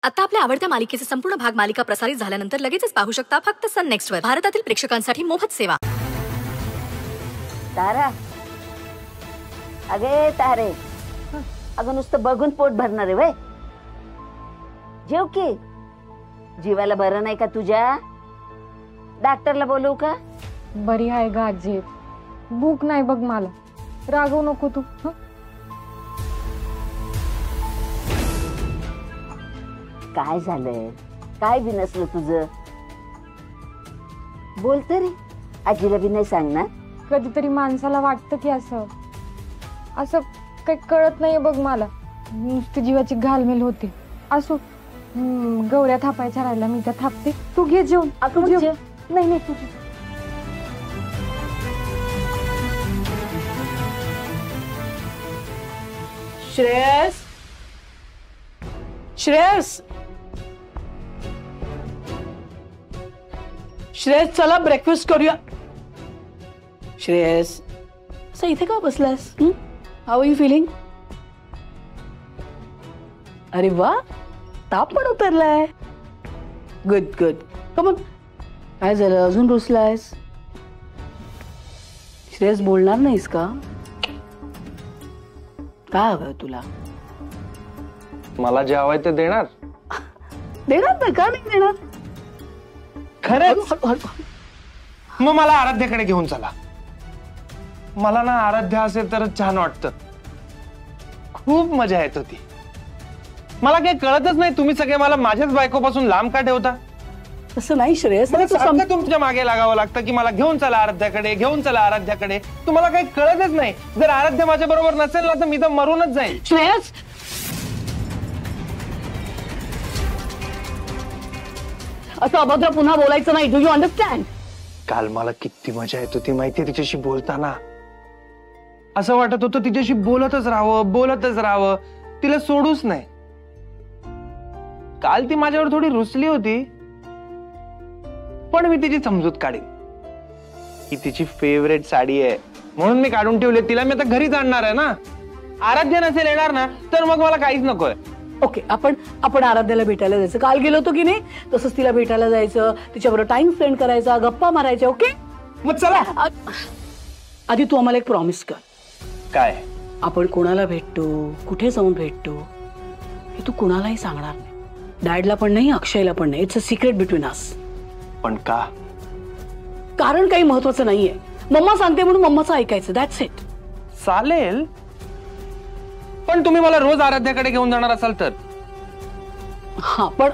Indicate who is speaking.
Speaker 1: आता आपल्या आवडत्या मालिकेचे संपूर्ण भाग मालिका प्रसारित झाल्यानंतर लगेचच पाहू शकता फक्त सन नेक्स्ट वर. भारतातील प्रेक्षकांसाठी मोफत सेवा.
Speaker 2: तारा, अगे तारे, अगं नुसतं बघून पोट भरणार आहे वय. जेव की. जीवाला बरं नाही का तुझ्या? डॉक्टरला बोलवू का?
Speaker 3: बरी आहे ग आजी, भूक नाही बघ मला. रागवू नको तू.
Speaker 2: काय झालंय? काय बी नसलं तुझं? बोल तरी. आजीला बी नाही सांगणार?
Speaker 3: कधीतरी माणसाला वाटतं की असं काही कळत नाहीये बघ मला. नुसती जीवाची घालमेल होते. असो, गौऱ्या थापायच्या राहिला, मी त्या थापते. तू घे जेवण. नाही नाही तू.
Speaker 4: श्रेयस, श्रेयस, श्रेयस, चला ब्रेकफास्ट करूया. श्रेयस, असं इथे का बसलास? How are you feeling? अरे वा, ताप पण उतरलाय. Good good. Come on. काय झालं, अजून रुसलायस? श्रेयस, बोलणार नाहीस का? काय हवं तुला?
Speaker 5: मला जे हवंय ते देणार.
Speaker 4: देणार ना, का नाही देणार?
Speaker 5: खरंच? मग मला आराध्याकडे घेऊन चला. मला ना आराध्या असेल तरच छान वाटतं. खूप मजा येत होती. मला काही कळतच नाही, तुम्ही सगळे मला माझ्याच बायकोपासून लांब का ठेवता?
Speaker 4: तसं नाही श्रेयस.
Speaker 5: तुमच्या मागे लागावं लागतं की मला घेऊन चला आराध्याकडे, घेऊन चला आराध्याकडे. तुम्हाला काही कळतच नाही. जर आराध्या माझ्या बरोबर नसेल ना तर मी तर मरूनच जाईल.
Speaker 4: श्रेयस, असं अभद्र पुन्हा बोलायचं नाही. Do you understand?
Speaker 5: काल मला किती मजा येत होती माहितीये तिच्याशी बोलताना. असं वाटत होतं तिच्याशी बोलतच राहावं, तिला सोडूच नाही. काल ती माझ्यावर थोडी रुसली होती, पण मी तिची समजूत काढीन. ही तिची फेवरेट साडी आहे म्हणून मी काढून ठेवली. तिला मी आता घरीच आणणार आहे ना. आराध्य नसेल येणार ना तर मग मला काहीच नकोय.
Speaker 4: ओके, आपण आराध्याला भेटायला जायचं. काल गेलो होतो की नाही, तसंच तिला भेटायला जायचं, तिच्याबरोबर टाइम स्पेंड करायचा, गप्पा मारायच्या. ओके,
Speaker 5: मग चला.
Speaker 4: आधी तू आम्हाला एक प्रॉमिस कर.
Speaker 5: काय?
Speaker 4: आपण कोणाला भेटतो, कुठे जाऊन भेटतो हे तू कुणालाही सांगणार नाही. डॅडला पण नाही, अक्षयला पण नाही. It's a secret between us.
Speaker 5: पण का?
Speaker 4: कारण काही महत्वाचं नाहीये. मम्मा सांगते म्हणून मम्माचं ऐकायचं. That's it.
Speaker 5: चालेल, पण तुम्ही मला रोज आराध्याकडे घेऊन जाणार असाल तर?
Speaker 4: हा, पण